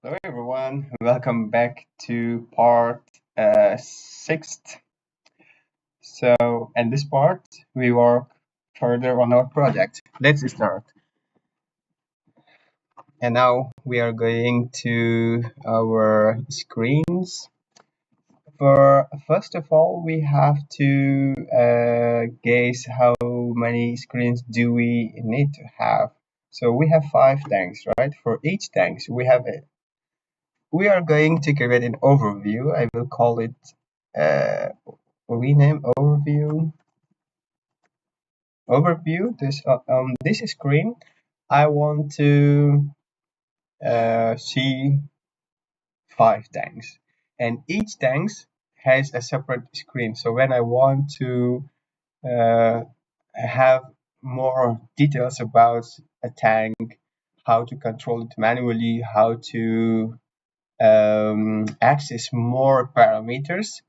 Hello everyone, welcome back to part 6th. So, in this part, we work further on our project. Let's start. And now we are going to our screens. First of all, we have to guess how many screens do we need to have. So we have 5 tanks, right? For each tank, we are going to create an overview. I will call it uh, rename overview. This on this screen, I want to see 5 tanks, and each tanks has a separate screen. So when I want to uh, have more details about a tank, how to control it manually, how to access more parameters,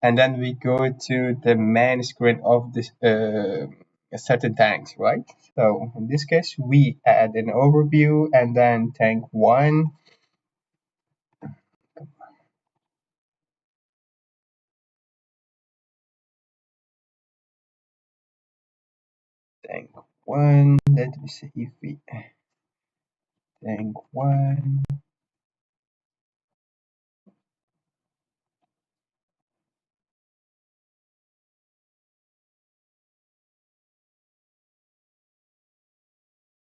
and then we go to the main screen of this certain tanks, right? So in this case, we add an overview, and then tank 1, tank 1, let me see if we tank 1,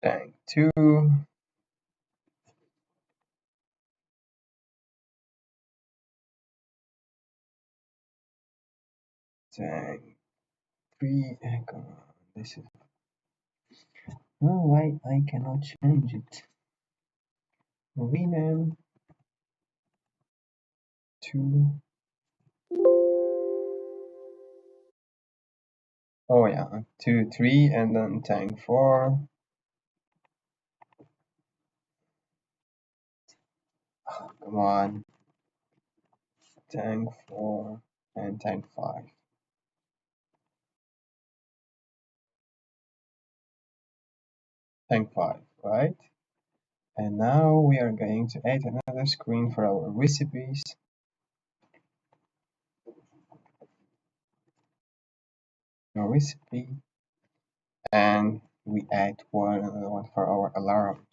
tank 2, tank 3, come on, this is, oh, why I cannot change it, rename to, oh yeah, 2, 3, and then tank 4, come on, tank 4, and tank 5. Tank 5, right? And now we are going to add another screen for our recipes. A recipe, and we add another one for our alarms.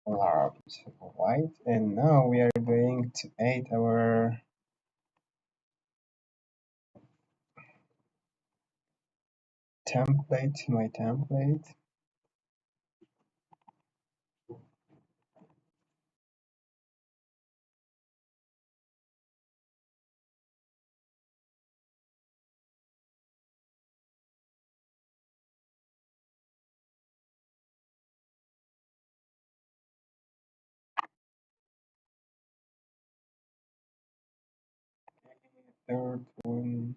Right? And now we are going to add our template, my template. Third one.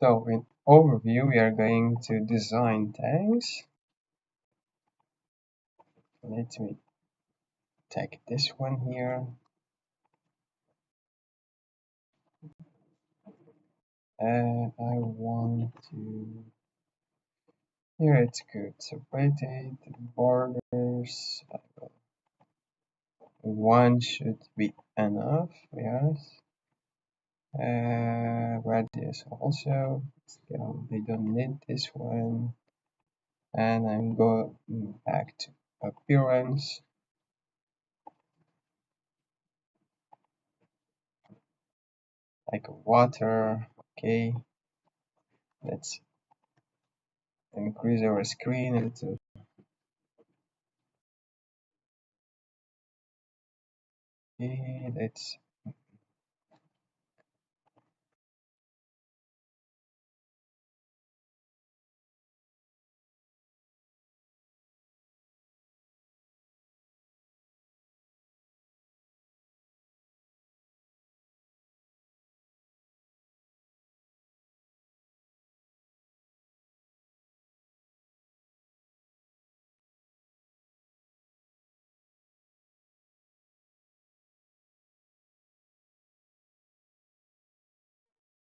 So in overview, we are going to design tanks. Let me take this one here. And I want to, here it's good, separated borders, one should be enough, yes. Radius also, they don't need this one. And I'm going back to appearance. Like water, okay. Let's increase our screen a little. Okay, let's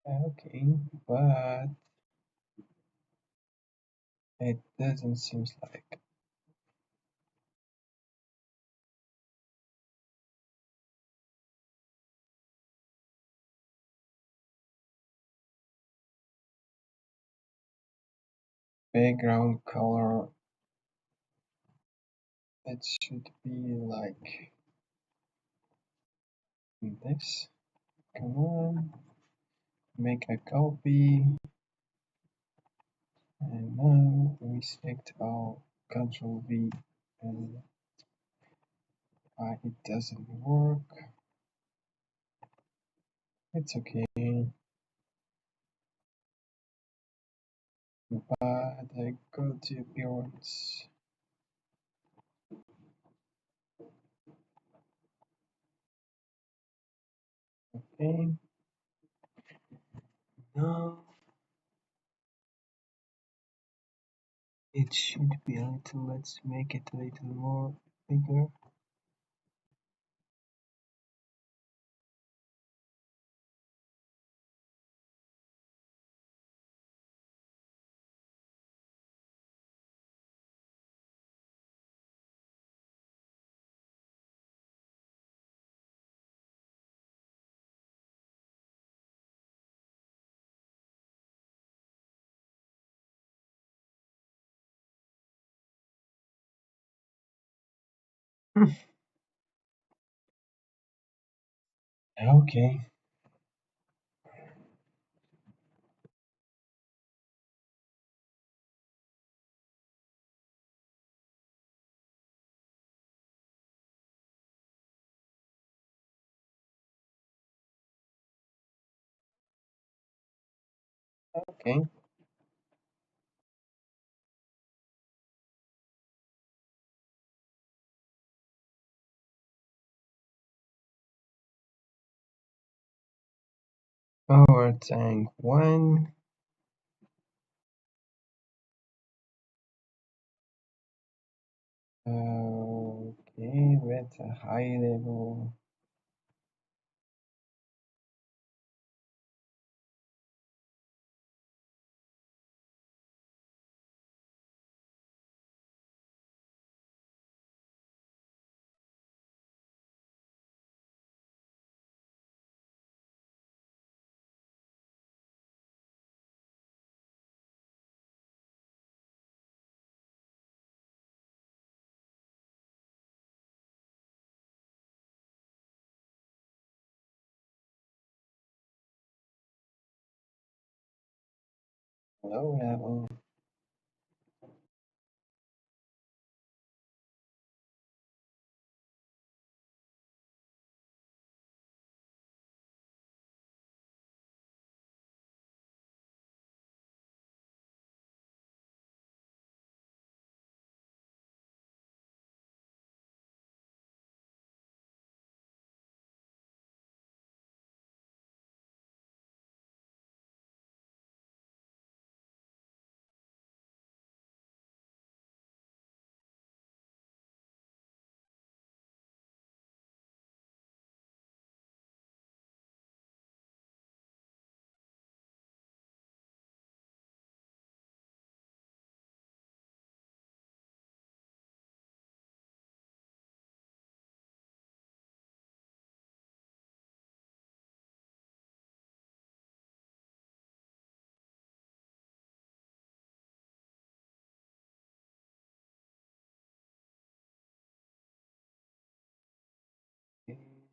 Okay, but it doesn't seem like background color. It should be like this. Come on, make a copy. And now we select all Control V and it doesn't work. It's okay, but I go to appearance. Okay, now it should be a little, let's make it a little more bigger. Okay, okay. Power tank 1. Okay, with a high level. Low level.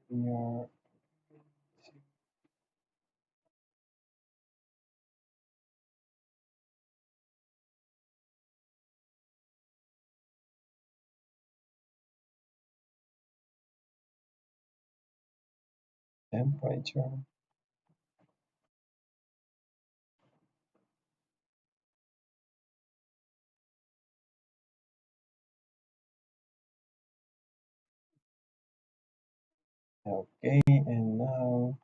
We are temperature. Okay, and now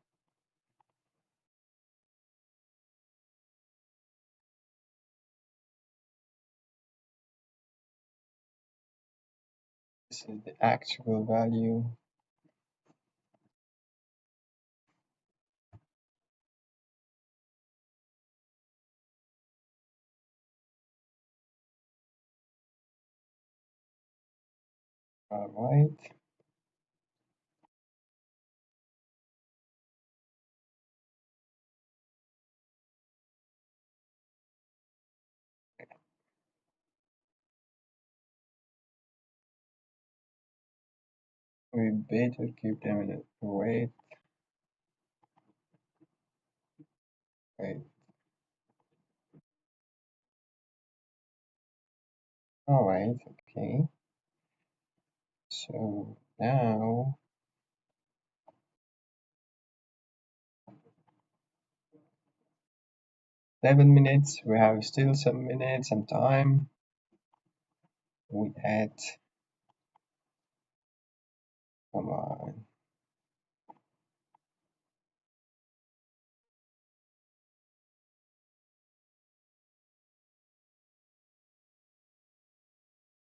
this is the actual value. All right. We better keep them in it. Wait, wait. All right. Okay. So now 7 minutes. We have still some minutes, some time. We add. Come on.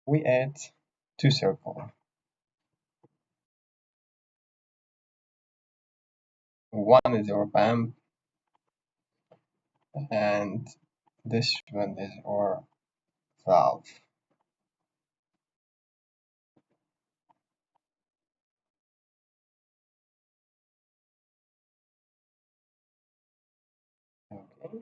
We add two circles. One is our PAM, and this one is our valve. Okay.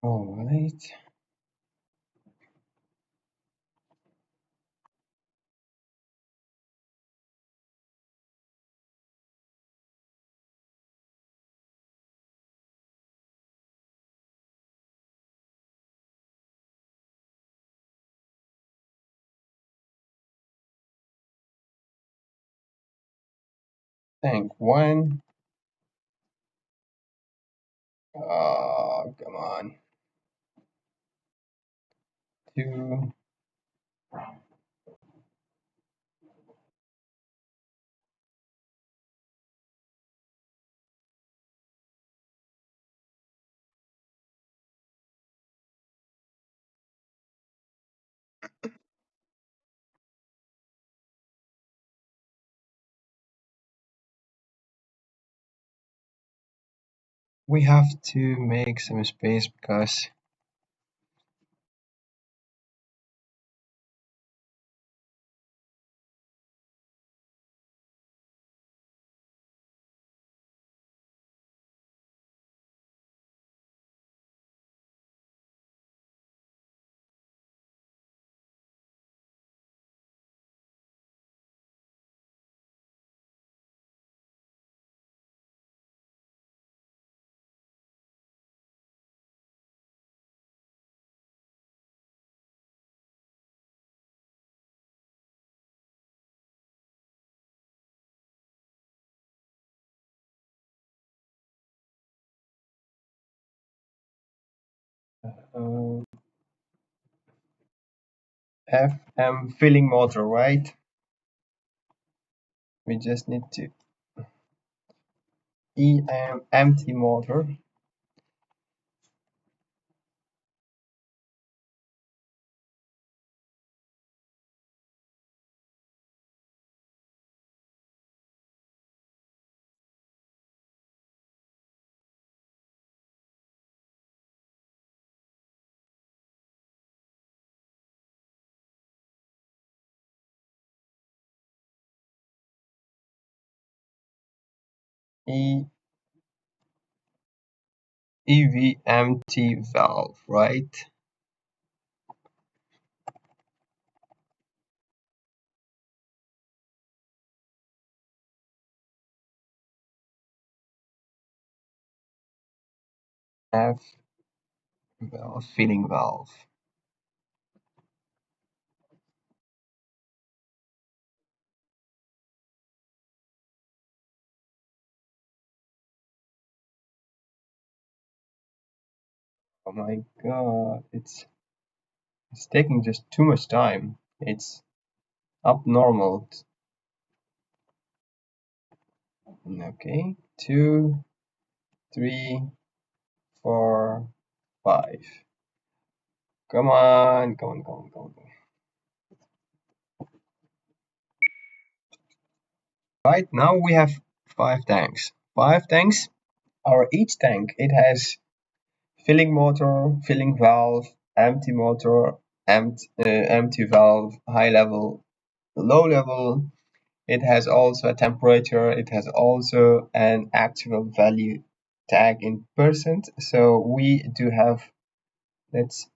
All right. Tank one. Come on. Two. We have to make some space because uh, FM filling motor, right? We just need to EM empty motor. E EVMT valve, right? F valve, feeding valve. Oh my god, it's taking just too much time. It's abnormal. Okay, 2, 3, 4, 5. Come on, come on, come on, come on. Right now we have 5 tanks. 5 tanks. Our each tank it has filling motor, filling valve, empty motor, empty valve, high level, low level. It has also a temperature. It has also an actual value tag in percent. So we do have, let's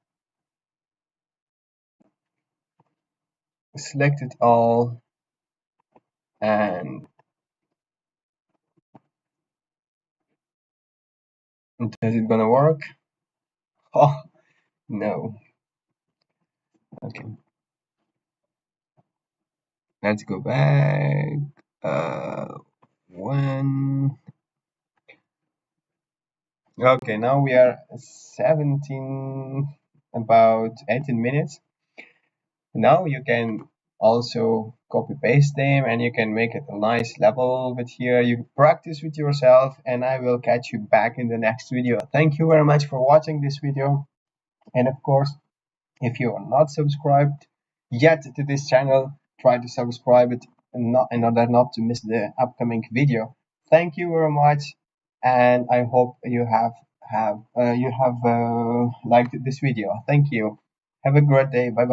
select it all, and is it gonna work? Oh no. Okay, let's go back. One. Okay, now we are 17, about 18 minutes. Now you can also copy paste them and you can make it a nice level with here. You practice with yourself, and I will catch you back in the next video. Thank you very much for watching this video. And of course, if you are not subscribed yet to this channel, try to subscribe it in order not to miss the upcoming video. Thank you very much, and I hope you have liked this video. Thank you. Have a great day. Bye bye.